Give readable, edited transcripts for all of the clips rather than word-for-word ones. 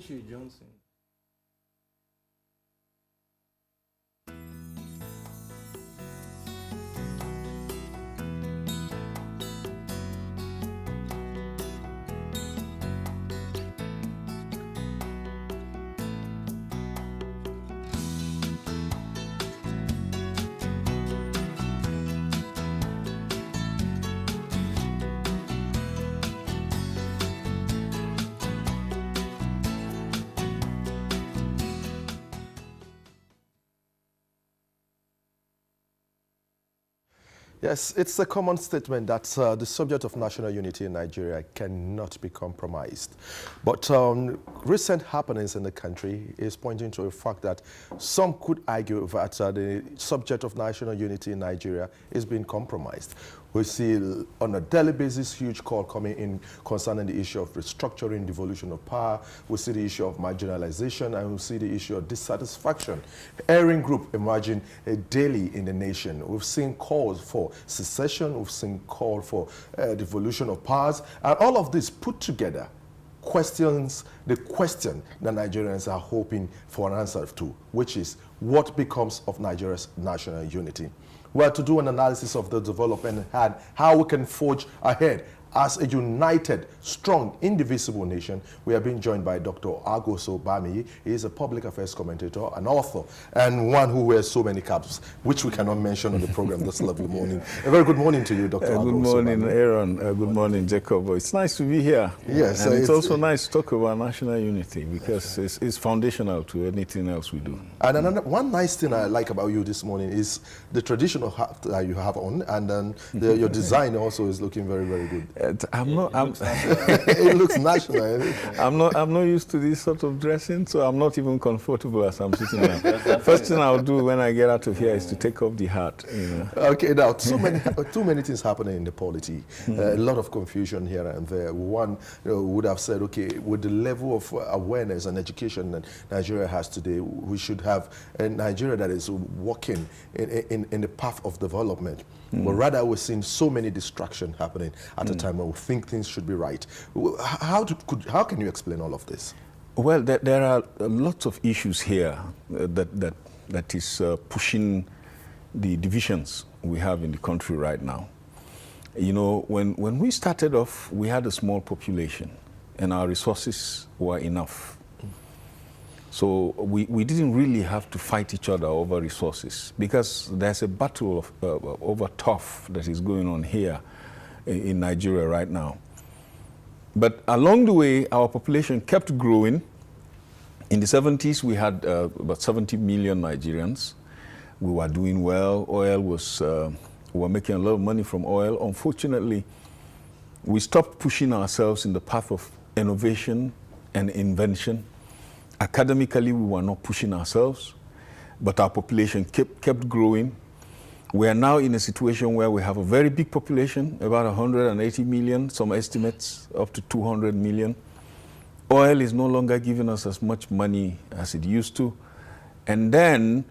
Michelle Johnson. Yes, it's a common statement that the subject of national unity in Nigeria cannot be compromised. But recent happenings in the country is pointing to the fact that some could argue that the subject of national unity in Nigeria is being compromised. We see on a daily basis huge call coming in concerning the issue of restructuring, devolution of power. We see the issue of marginalization, and we see the issue of dissatisfaction. Erring group emerging daily in the nation. We've seen calls for secession, we've seen call for devolution of powers, and all of this put together questions the question that Nigerians are hoping for an answer to, which is what becomes of Nigeria's national unity. We are to do an analysis of the development and how we can forge ahead as a united, strong, indivisible nation. We are being joined by Dr. Agoso Bamaiyi. He is a public affairs commentator, an author, and one who wears so many caps, which we cannot mention on the program this lovely morning. A very good morning to you, Dr. Agoso. Good morning, Bamaiyi. Aaron. Good morning, Jacob. It's nice to be here. Yes. And it's also nice to talk about national unity because it's foundational to anything else we do. And another, one nice thing I like about you this morning is the traditional hat that you have on, and then your design also is looking very, very good. It looks national. I'm not used to this sort of dressing, so I'm not even comfortable as I'm sitting now. First thing I'll do when I get out of here is to take off the hat. You know. Okay, now too many things happening in the polity. A lot of confusion here and there. One would have said, okay, with the level of awareness and education that Nigeria has today, we should have a Nigeria that is walking in the path of development. But rather, we're seeing so many distractions happening at a time when we think things should be right. How can you explain all of this? Well, there are lots of issues here that is pushing the divisions we have in the country right now. You know, when we started off, we had a small population, and our resources were enough. So we didn't really have to fight each other over resources because there's a battle of, over turf that is going on here in Nigeria right now. But along the way, our population kept growing. In the 70s, we had about 70 million Nigerians. We were doing well. Oil was, we were making a lot of money from oil. Unfortunately, we stopped pushing ourselves in the path of innovation and invention. Academically, we were not pushing ourselves, but our population kept growing. We are now in a situation where we have a very big population, about 180 million, some estimates up to 200 million. Oil is no longer giving us as much money as it used to. And then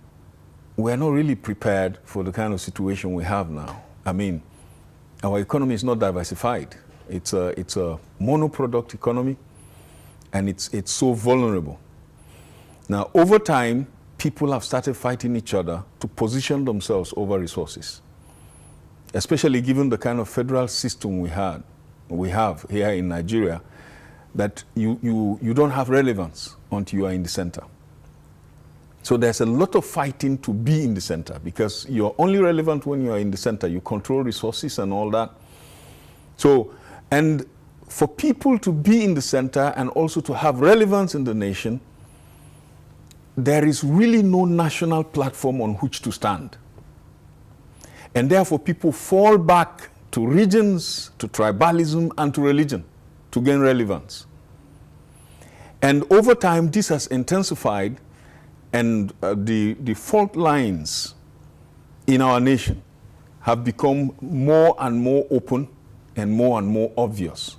we're not really prepared for the kind of situation we have now. I mean, our economy is not diversified. It's a monoproduct economy, and it's so vulnerable. Now, over time, people have started fighting each other to position themselves over resources, especially given the kind of federal system we have here in Nigeria, that you don't have relevance until you are in the center. So there's a lot of fighting to be in the center because you're only relevant when you are in the center. You control resources and all that. So, and for people to be in the center and also to have relevance in the nation, there is really no national platform on which to stand. And therefore, people fall back to regions, to tribalism, and to religion to gain relevance. And over time, this has intensified, and the fault lines in our nation have become more and more open and more obvious.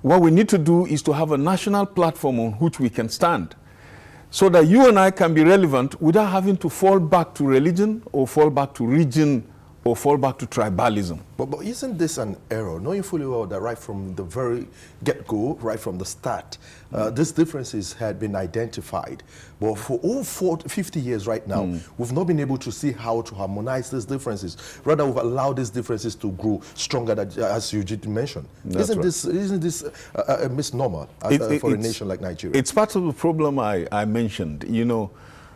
What we need to do is to have a national platform on which we can stand, so that you and I can be relevant without having to fall back to religion or fall back to region or fall back to tribalism. But isn't this an error, knowing fully well that right from the very get-go, right from the start, these differences had been identified. But for all 50 years right now, we've not been able to see how to harmonize these differences. Rather, we've allowed these differences to grow stronger, as you did mention. Isn't this a misnomer for a nation like Nigeria? It's part of the problem I mentioned. You know,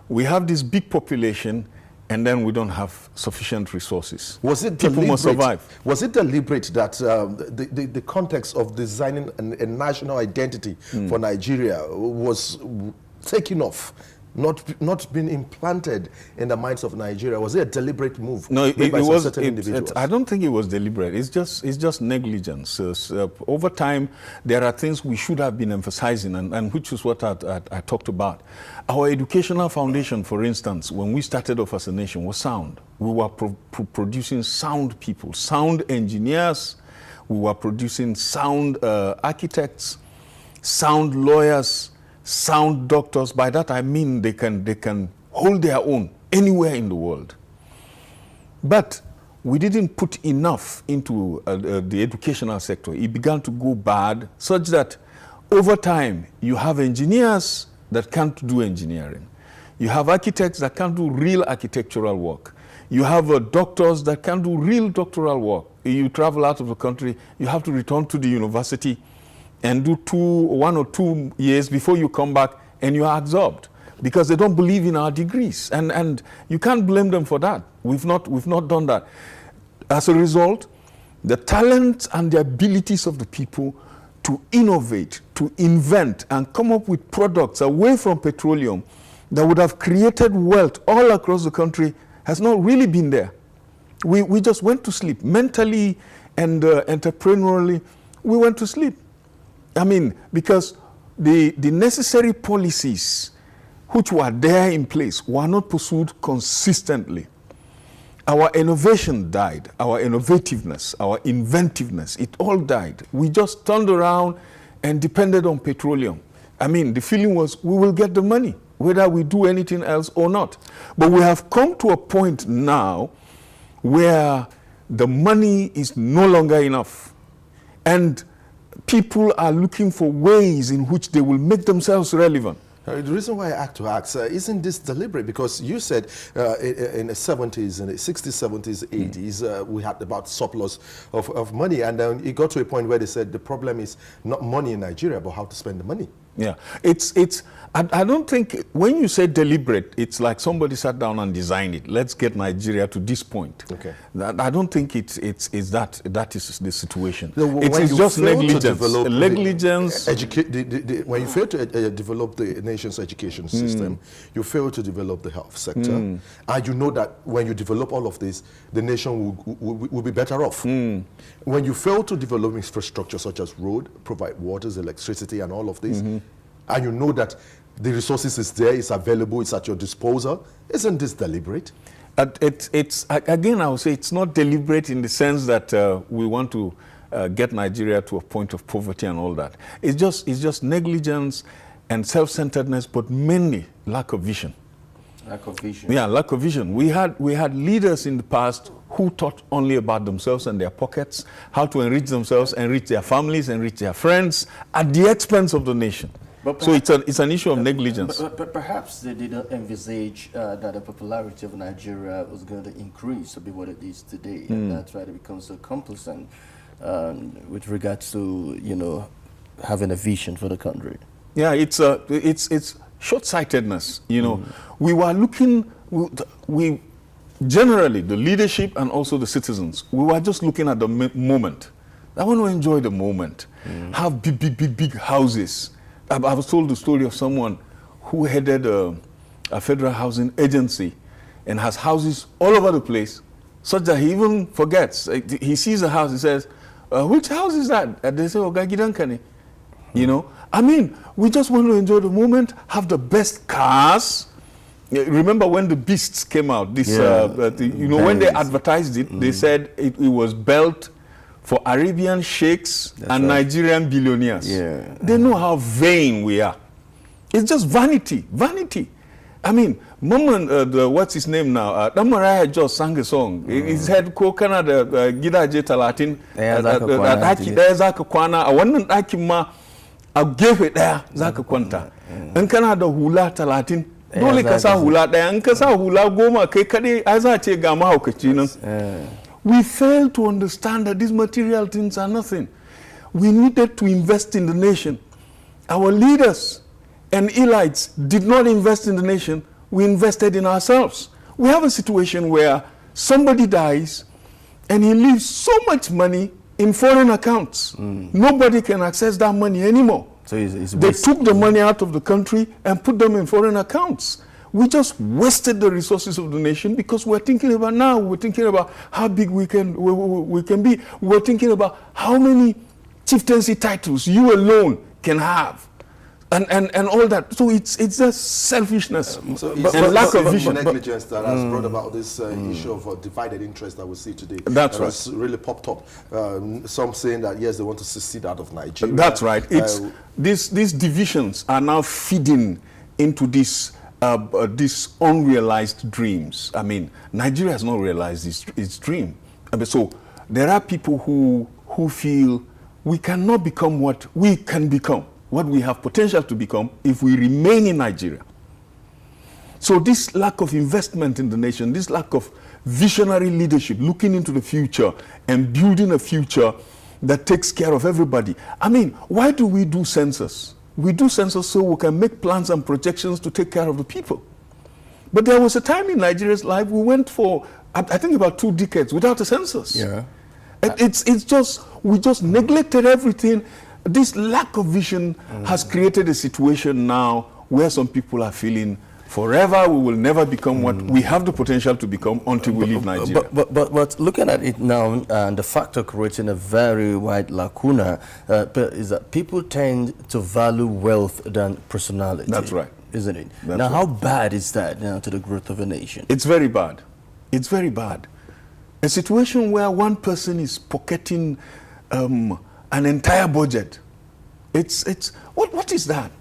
we have this big population, and then we don't have sufficient resources. Was it People must survive. Was it deliberate that the context of designing a national identity for Nigeria was taken off, not been implanted in the minds of Nigeria? Was it a deliberate move? No, it was. I don't think it was deliberate. It's just negligence. Over time, there are things we should have been emphasizing, and which is what I talked about. Our educational foundation, for instance, when we started off as a nation, was sound. We were producing sound people, sound engineers. We were producing sound architects, sound lawyers, sound doctors. By that I mean they can hold their own anywhere in the world. But we didn't put enough into the educational sector. It began to go bad, such that over time you have engineers that can't do engineering. You have architects that can't do real architectural work. You have doctors that can't do real doctoral work. You travel out of the country, you have to return to the university and do 1 or 2 years before you come back, and you are absorbed because they don't believe in our degrees. And you can't blame them for that. We've not done that. As a result, the talents and the abilities of the people to innovate, to invent, and come up with products away from petroleum that would have created wealth all across the country has not really been there. We just went to sleep. Mentally and entrepreneurially, we went to sleep. I mean, because the necessary policies which were there in place were not pursued consistently. Our innovation died, our innovativeness, our inventiveness, it all died. We just turned around and depended on petroleum. I mean, the feeling was we will get the money, whether we do anything else or not. But we have come to a point now where the money is no longer enough. And people are looking for ways in which they will make themselves relevant. The reason why I act to ask, isn't this deliberate? Because you said in the 70s, in the 60s, 70s, 80s, we had about surplus of money. And then it got to a point where they said the problem is not money in Nigeria, but how to spend the money. Yeah, I don't think, when you say deliberate, it's like somebody sat down and designed it. Let's get Nigeria to this point. Okay. I don't think it's that is the situation. No, it's just negligence. When you fail to develop the nation's education system, you fail to develop the health sector. And you know that when you develop all of this, the nation will be better off. When you fail to develop infrastructure such as road, provide waters, electricity, and all of this, and you know that the resources is there, it's available, it's at your disposal, isn't this deliberate? Again, I would say it's not deliberate in the sense that we want to get Nigeria to a point of poverty and all that. It's just negligence and self-centeredness, but mainly lack of vision. Lack of vision. Yeah, lack of vision. We had leaders in the past who thought only about themselves and their pockets, how to enrich themselves, enrich their families, enrich their friends, at the expense of the nation. So it's an issue of negligence. But perhaps they didn't envisage that the popularity of Nigeria was going to increase to be what it is today, and that's why it becomes so complacent with regards to, you know, having a vision for the country. Yeah, it's short-sightedness. You know, we were looking. We generally, the leadership and also the citizens, we were just looking at the moment. I want to enjoy the moment. Have big houses. I was told the story of someone who headed a federal housing agency and has houses all over the place, such that he even forgets. He sees a house, he says, which house is that? And they say, Ogagidankani. You know, I mean, we just want to enjoy the moment, have the best cars. Remember when the Beasts came out? This, you know, when they advertised it, they said it was built for Arabian sheikhs and Nigerian billionaires. They know how vain we are. It's just vanity. I mean, Mama, what's his name now? Damaraya just sang a song. His head ko kana da gidaje 30. Daki daya zaka kwana a wannan dakin ma a gefe daya zaka kwanta. In kana da hula 30 dole ka sa hula daya. In ka sa hula 10 kai kade ai za ce ga mahaukaci nan. We fail to understand that these material things are nothing. We needed to invest in the nation. Our leaders and elites did not invest in the nation. We invested in ourselves. We have a situation where somebody dies and he leaves so much money in foreign accounts. Nobody can access that money anymore. So they took the money out of the country and put them in foreign accounts. We just wasted the resources of the nation because we're thinking about now. We're thinking about how big we can be. We're thinking about how many chieftaincy titles you alone can have. And all that. So it's just selfishness and lack of vision. Negligence that has brought about this issue of divided interest that we see today. That's right. Has really popped up. Some saying that yes, they want to secede out of Nigeria. That's right. It's these divisions are now feeding into these unrealized dreams. I mean, Nigeria has not realized its dream. I mean, so there are people who feel we cannot become what we can become, what we have potential to become if we remain in Nigeria. So this lack of investment in the nation, this lack of visionary leadership, looking into the future and building a future that takes care of everybody. I mean, why do we do census? We do census so we can make plans and projections to take care of the people. But there was a time in Nigeria's life we went for, I think, about 2 decades without a census. Yeah. It's just, we just neglected everything. This lack of vision has created a situation now where some people are feeling forever we will never become what we have the potential to become until we leave Nigeria. But looking at it now, the factor creating a very wide lacuna is that people tend to value wealth than personality. That's right. Isn't it? That's now, right. how bad is that now to the growth of a nation? It's very bad. It's very bad. A situation where one person is pocketing an entire budget. What is that?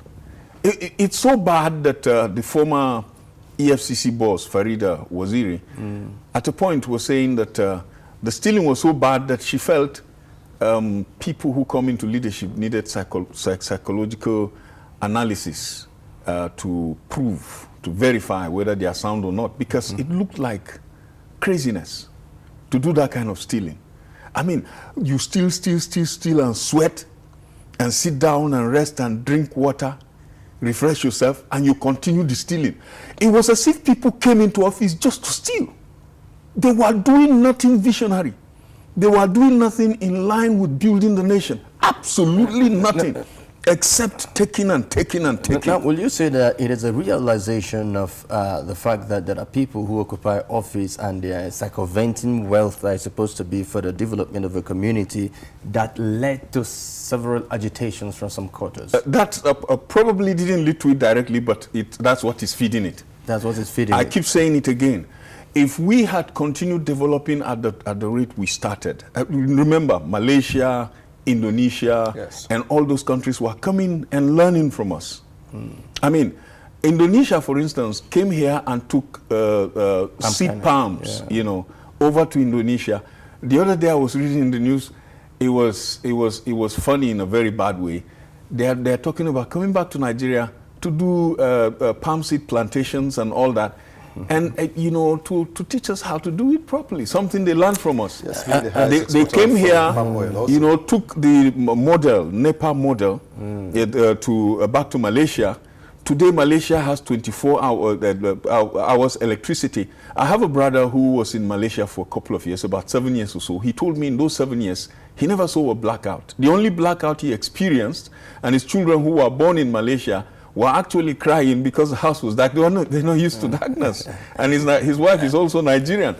It's so bad that the former EFCC boss, Farida Waziri, at a point was saying that the stealing was so bad that she felt people who come into leadership needed psychological analysis to prove, to verify whether they are sound or not, because it looked like craziness to do that kind of stealing. I mean, you steal and sweat and sit down and rest and drink water, refresh yourself, and you continue the stealing. It was as if people came into office just to steal. They were doing nothing visionary. They were doing nothing in line with building the nation. Absolutely nothing. Except taking and taking and taking. Now, will you say that it is a realization of the fact that there are people who occupy office and they are circumventing wealth that is supposed to be for the development of a community that led to several agitations from some quarters? That probably didn't lead to it directly, but that's what is feeding it. That's what is feeding it. I keep saying it again. If we had continued developing at the rate we started, remember Malaysia, Indonesia, yes, and all those countries were coming and learning from us. I mean, Indonesia, for instance, came here and took seed palms, you know, over to Indonesia. The other day I was reading in the news, it was funny in a very bad way. They're talking about coming back to Nigeria to do palm seed plantations and all that. And you know, to teach us how to do it properly, something they learned from us. Yes, they came here, you know, took the model, Nepal model, back to Malaysia. Today, Malaysia has 24 hours electricity. I have a brother who was in Malaysia for a couple of years, about 7 years or so. He told me in those 7 years, he never saw a blackout. The only blackout he experienced, and his children who were born in Malaysia were actually crying because the house was dark. They're not used to darkness. And his wife is also Nigerian.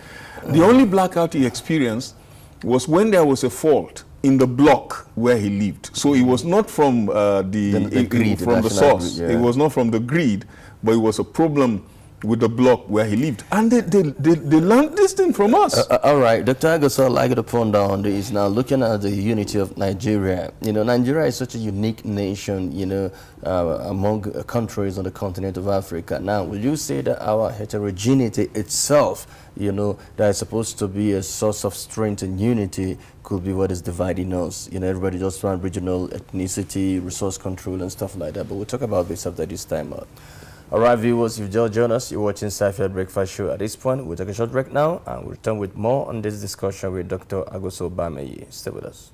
The only blackout he experienced was when there was a fault in the block where he lived. So it was not from the source. Grid, yeah. It was not from the grid, but it was a problem with the block where he lived. And they learned this thing from us. All right, Dr. Agoso, I'd like to ponder on this. Now, looking at the unity of Nigeria, Nigeria is such a unique nation, among countries on the continent of Africa. Now, will you say that our heterogeneity itself, that is supposed to be a source of strength and unity, could be what is dividing us? Everybody just want regional ethnicity, resource control, and stuff like that. But we'll talk about this after this time out. All right, viewers, if you just joined us, you're watching Sci-Fi Breakfast Show. At this point, we'll take a short break now, and we'll return with more on this discussion with Dr. Agoso Bamaiyi. Stay with us.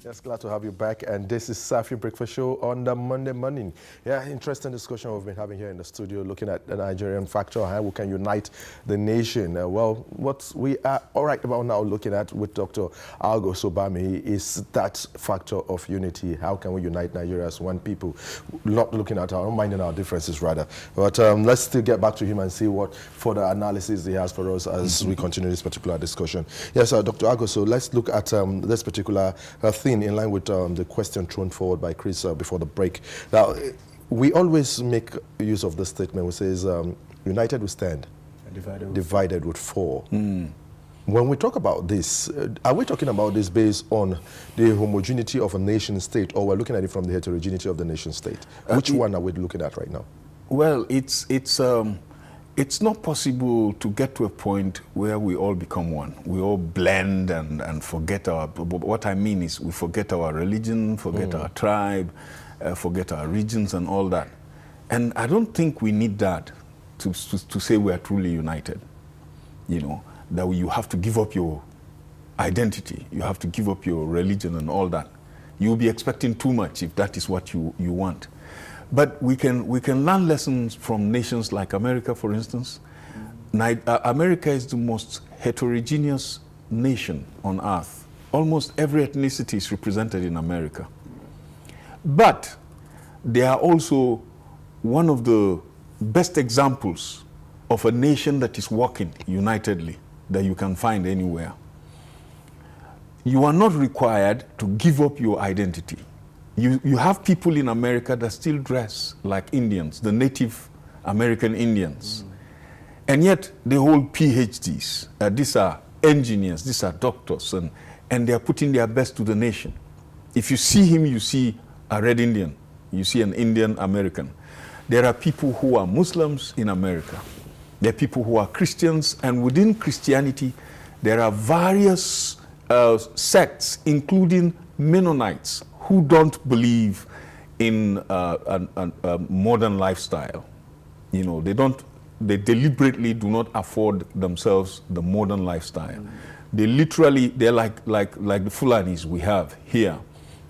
Yes, glad to have you back. And this is Safi Breakfast Show on the Monday morning. Yeah, interesting discussion we've been having here in the studio, looking at the Nigerian factor, how we can unite the nation. Well, what we are all right about now looking at with Dr. Agoso Bamaiyi is that factor of unity. How can we unite Nigeria as one people? Not looking at our, minding our differences rather. But let's still get back to him and see what further analysis he has for us as we continue this particular discussion. Yes, Dr. Agoso, let's look at this particular thing in line with the question thrown forward by Chris before the break. Now, we always make use of this statement which says, united we stand, divided would fall. When we talk about this, are we talking about this based on the homogeneity of a nation state, or we're looking at it from the heterogeneity of the nation state? Which one are we looking at right now? Well, it's not possible to get to a point where we all become one. We all blend and forget our, what I mean is we forget our religion, forget our tribe, forget our regions and all that. And I don't think we need that to say we are truly united. You know, that you have to give up your identity, you have to give up your religion and all that. You'll be expecting too much if that is what you want. But we can learn lessons from nations like America, for instance. America is the most heterogeneous nation on earth. Almost every ethnicity is represented in America. But they are also one of the best examples of a nation that is working unitedly that you can find anywhere. You are not required to give up your identity. You have people in America that still dress like Indians, the Native American Indians. And yet they hold PhDs. These are engineers, these are doctors, and they are putting their best to the nation. If you see him, you see a red Indian, you see an Indian American. There are people who are Muslims in America. There are people who are Christians, and within Christianity, there are various sects, including Mennonites, who don't believe in a modern lifestyle. You know, they deliberately do not afford themselves the modern lifestyle. They're like the Fulanis we have here.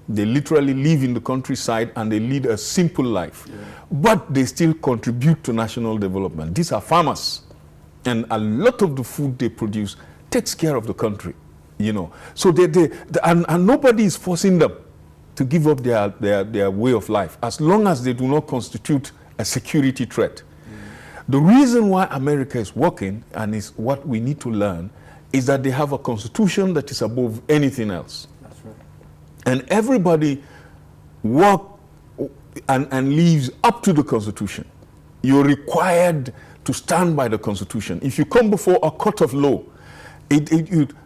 They literally live in the countryside and they lead a simple life. But they still contribute to national development. These are farmers. And a lot of the food they produce takes care of the country, you know. So and nobody is forcing them to give up their way of life, as long as they do not constitute a security threat. The reason why America is working, and is what we need to learn, is that they have a constitution that is above anything else. That's right. And everybody work and lives up to the constitution. You're required to stand by the constitution. If you come before a court of law,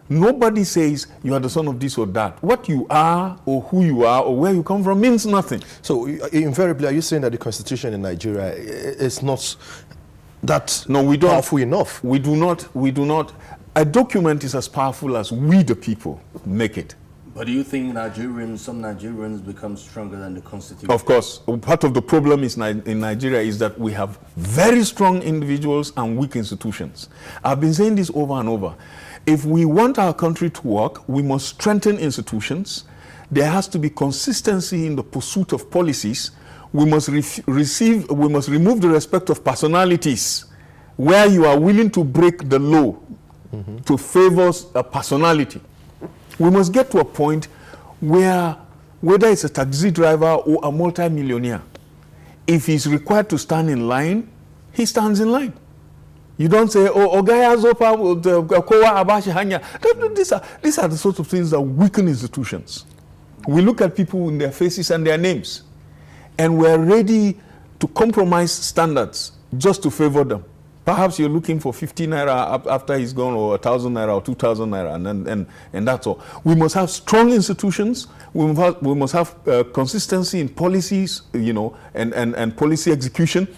nobody says you are the son of this or that. What you are, or who you are, or where you come from means nothing. So invariably, are you saying that the constitution in Nigeria is not that powerful enough? We do not. A document is as powerful as we, the people, make it. But do you think some Nigerians become stronger than the Constitution? Of course. Part of the problem in Nigeria is that we have very strong individuals and weak institutions. I've been saying this over and over. If we want our country to work, we must strengthen institutions. There has to be consistency in the pursuit of policies. We must remove the respect of personalities, where you are willing to break the law to favor a personality. We must get to a point where, whether it's a taxi driver or a multi-millionaire, if he's required to stand in line, he stands in line. You don't say, oh, Ogaya Zopa, Kowa Abashi Hanya. These are the sorts of things that weaken institutions. We look at people in their faces and their names, and we're ready to compromise standards just to favor them. Perhaps you're looking for 50 naira after he's gone, or 1,000 naira or 2,000 naira, and that's all. We must have strong institutions. We must have consistency in policies, and policy execution.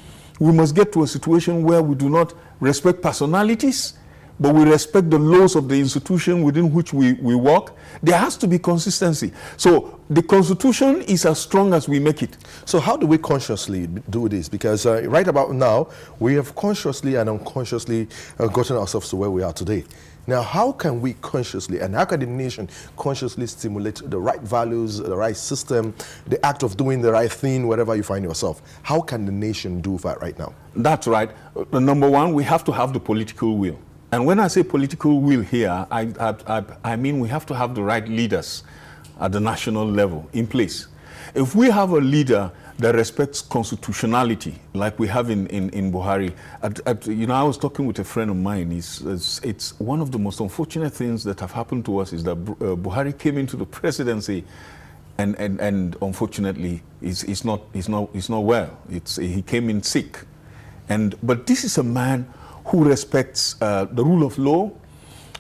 We must get to a situation where we do not respect personalities, but we respect the laws of the institution within which we work. There has to be consistency. So the Constitution is as strong as we make it. So how do we consciously do this? Because right about now, we have consciously and unconsciously gotten ourselves to where we are today. Now, how can we consciously, and how can the nation consciously stimulate the right values, the right system, the act of doing the right thing, wherever you find yourself? How can the nation do that right now? That's right. Number one, we have to have the political will. And when I say political will here, I mean we have to have the right leaders at the national level in place. If we have a leader that respects constitutionality, like we have in Buhari, I was talking with a friend of mine. It's one of the most unfortunate things that have happened to us is that Buhari came into the presidency, and unfortunately, it's not well. He came in sick, but this is a man who respects the rule of law.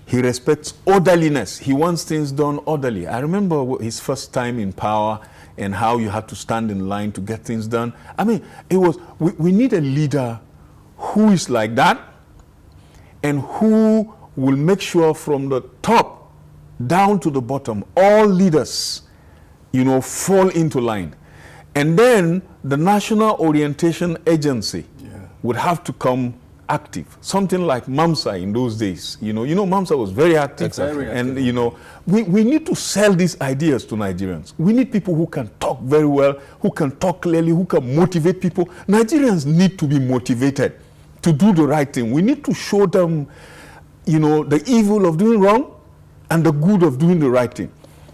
He respects orderliness. He wants things done orderly. I remember his first time in power and how you had to stand in line to get things done. I mean, we need a leader who is like that, and who will make sure from the top down to the bottom, all leaders, fall into line. And then the National Orientation Agency would have to come active, something like MAMSA in those days. MAMSA was very active. Exactly. And we need to sell these ideas to Nigerians. We need people who can talk very well, who can talk clearly, who can motivate people. Nigerians need to be motivated to do the right thing. We need to show them, the evil of doing wrong and the good of doing the right thing.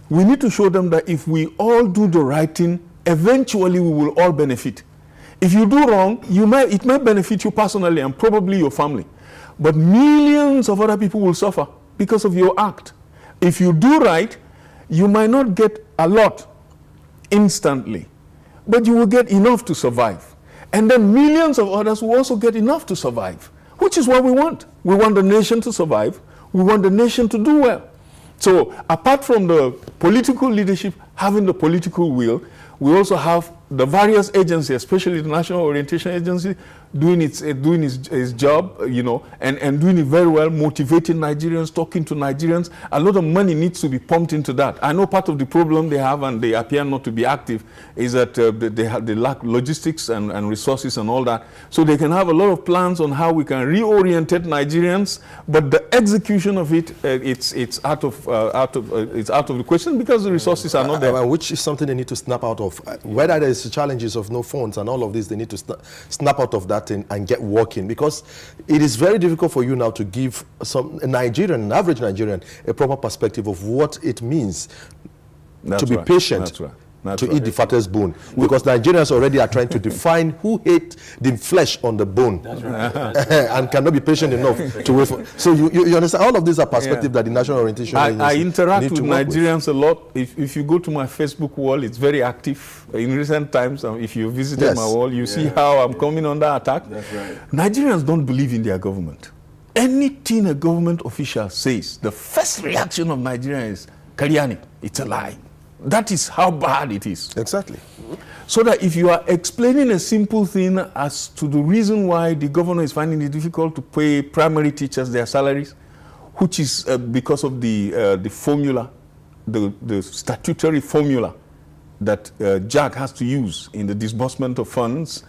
We need to show them that if we all do the right thing, eventually we will all benefit. If you do wrong, it might benefit you personally and probably your family. But millions of other people will suffer because of your act. If you do right, you might not get a lot instantly, but you will get enough to survive. And then millions of others will also get enough to survive, which is what we want. We want the nation to survive. We want the nation to do well. So apart from the political leadership having the political will, we also have the various agencies, especially the National Orientation Agency, doing its job, and doing it very well, motivating Nigerians, talking to Nigerians. A lot of money needs to be pumped into that. I know part of the problem they have, and they appear not to be active, is that they lack logistics and resources and all that. So they can have a lot of plans on how we can reorient Nigerians, but the execution of it, it's out of the question because the resources are not there. Which is something they need to snap out of. Whether there's challenges of no phones and all of this, they need to snap out of that and get working, because it is very difficult for you now to give an average Nigerian, a proper perspective of what it means to be patient. to eat the fattest bone, because Nigerians already are trying to define who ate the flesh on the bone. That's right. And cannot be patient enough to wait for. So you understand, all of these are perspectives that the National Orientation I interact with Nigerians with. a lot. If you go to my Facebook wall, it's very active. In recent times, if you visited my wall, you see how I'm coming under attack. That's right. Nigerians don't believe in their government. Anything a government official says, the first reaction of Nigerians is, Kariani, it's a lie. That is how bad it is. Exactly. So that if you are explaining a simple thing as to the reason why the governor is finding it difficult to pay primary teachers their salaries, which is because of the formula, the statutory formula that JAG has to use in the disbursement of funds,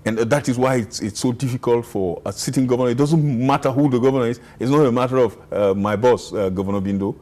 and that is why it's so difficult for a sitting governor. It doesn't matter who the governor is. It's not a matter of my boss, Governor Bindo.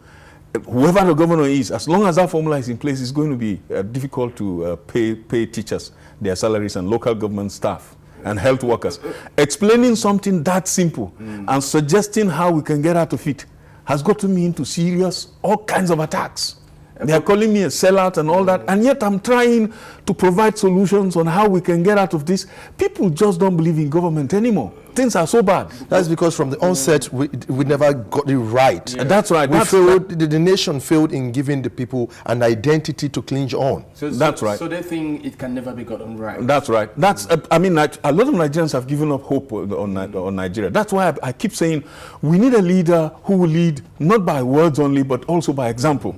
Whoever the governor is, as long as that formula is in place, it's going to be difficult to pay teachers their salaries and local government staff and health workers. Explaining something that simple and suggesting how we can get out of it has gotten me into serious, all kinds of attacks. They are calling me a sellout and all that, and yet I'm trying to provide solutions on how we can get out of this. People just don't believe in government anymore. Things are so bad. That's because from the onset, we never got it right. Yeah. That's right. The nation failed in giving the people an identity to cling on. That's right. So they think it can never be gotten right. That's right. That's, I mean, a lot of Nigerians have given up hope on Nigeria. That's why I keep saying we need a leader who will lead not by words only, but also by example.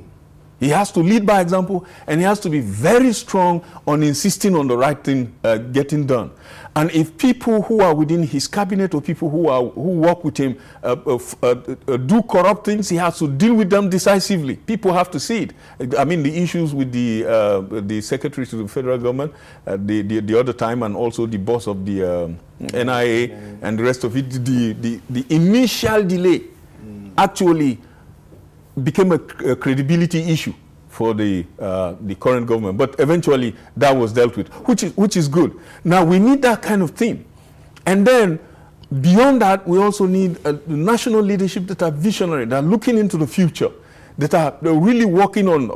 He has to lead by example, and he has to be very strong on insisting on the right thing getting done. And if people who are within his cabinet or people who work with him do corrupt things, he has to deal with them decisively. People have to see it. I mean, the issues with the secretary to the federal government the other time, and also the boss of the NIA and the rest of it, the initial delay actually became a credibility issue for the current government, but eventually that was dealt with, which is good. Now we need that kind of thing, and then beyond that, we also need a national leadership that are visionary, that are looking into the future, that are really working on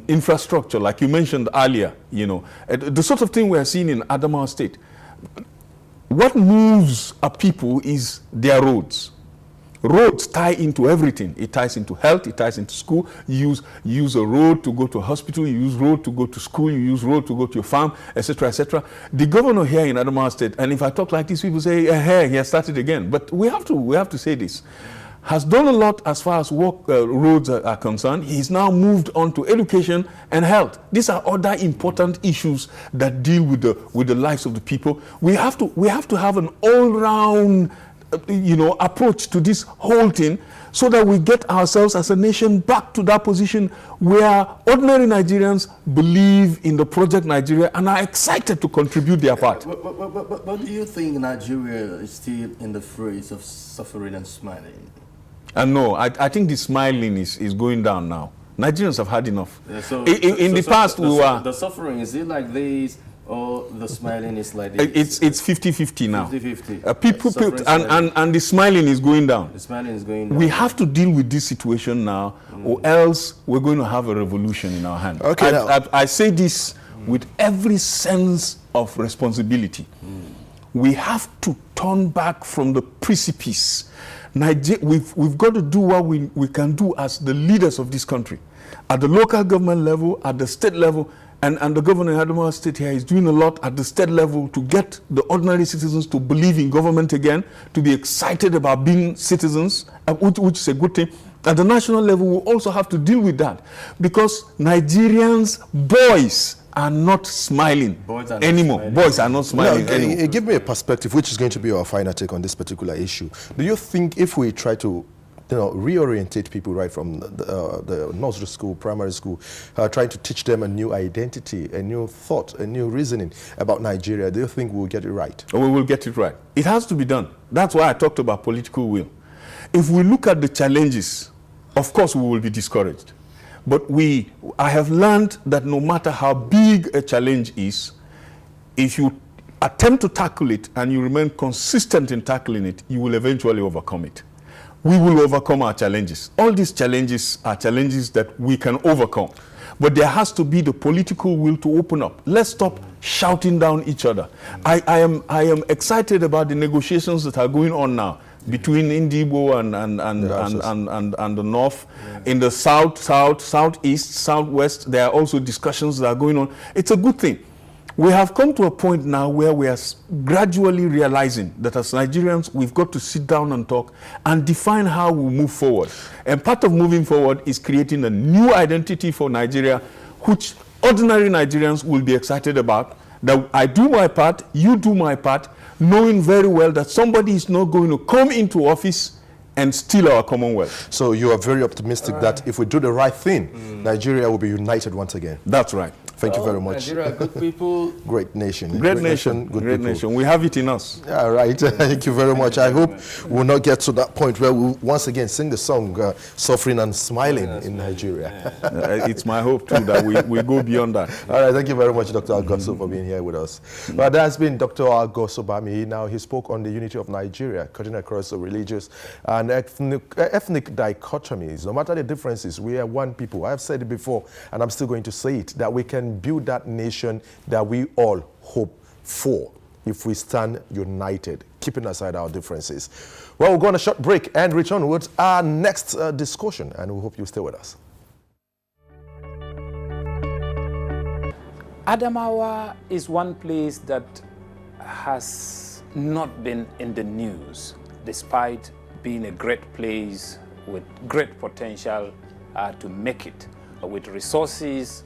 infrastructure, like you mentioned earlier. You know, the sort of thing we are seeing in Adamawa State. What moves a people is their roads. Roads tie into everything. It ties into health, it ties into school. You use a road to go to a hospital, you use road to go to school, you use road to go to your farm, etc., etc. The governor here in Adamawa State, and if I talk like this, people say, hey, he has started again. But we have to say this. Has done a lot as far as roads are concerned. He's now moved on to education and health. These are other important issues that deal with the lives of the people. We have to have an all-round approach to this whole thing, so that we get ourselves as a nation back to that position where ordinary Nigerians believe in the project Nigeria and are excited to contribute their part. But do you think Nigeria is still in the phase of suffering and smiling? No, I think the smiling is going down now. Nigerians have had enough. In the past, the suffering, is it like this? Or the smiling is like this? It's 50-50 now. 50-50. People and the smiling is going down. The smiling is going down. We have to deal with this situation now, or else we're going to have a revolution in our hands. Okay, I say this with every sense of responsibility. We have to turn back from the precipice. We've got to do what we can do as the leaders of this country, at the local government level, at the state level. And the governor in Adamawa State here is doing a lot at the state level to get the ordinary citizens to believe in government again, to be excited about being citizens, which is a good thing. At the national level, we also have to deal with that, because Nigerians, boys, are not smiling anymore. Boys are not smiling anymore. Give me a perspective, which is going to be our final take on this particular issue. Do you think if we try to reorientate people right from the nursery school, primary school, trying to teach them a new identity, a new thought, a new reasoning about Nigeria, do you think we'll get it right? We will get it right. It has to be done. That's why I talked about political will. If we look at the challenges, of course we will be discouraged. But I have learned that no matter how big a challenge is, if you attempt to tackle it and you remain consistent in tackling it, you will eventually overcome it. We will overcome our challenges. All these challenges are challenges that we can overcome. But there has to be the political will to open up. Let's stop shouting down each other. I am excited about the negotiations that are going on now between Indibo and the north. In the south, southeast, southwest, there are also discussions that are going on. It's a good thing. We have come to a point now where we are gradually realizing that as Nigerians, we've got to sit down and talk and define how we move forward. And part of moving forward is creating a new identity for Nigeria, which ordinary Nigerians will be excited about. That I do my part, you do my part, knowing very well that somebody is not going to come into office and steal our Commonwealth. So you are very optimistic that if we do the right thing, Nigeria will be united once again. That's right. Thank you very much. Nigeria, good people. Great nation. Great nation. Good Great people. nation. We have it in us. All right. Thank you very much. I hope we'll not get to that point where we'll once again sing the song Suffering and Smiling in Nigeria. It's my hope, too, that we go beyond that. All right. Thank you very much, Dr. Agoso, for being here with us. Well, that has been Dr. Agoso Bamaiyi. Now, he spoke on the unity of Nigeria, cutting across the religious and ethnic dichotomies. No matter the differences, we are one people. I've said it before, and I'm still going to say it, that we can build that nation that we all hope for if we stand united, keeping aside our differences. Well, we'll go on a short break and return with our next discussion, and we hope you stay with us. Adamawa is one place that has not been in the news, despite being a great place with great potential to make it, with resources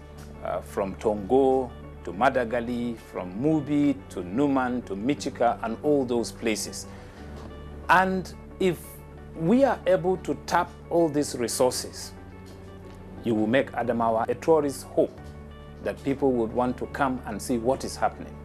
from Tongo to Madagali, from Mubi to Numan to Michika and all those places. And if we are able to tap all these resources, you will make Adamawa a tourist hope that people would want to come and see what is happening.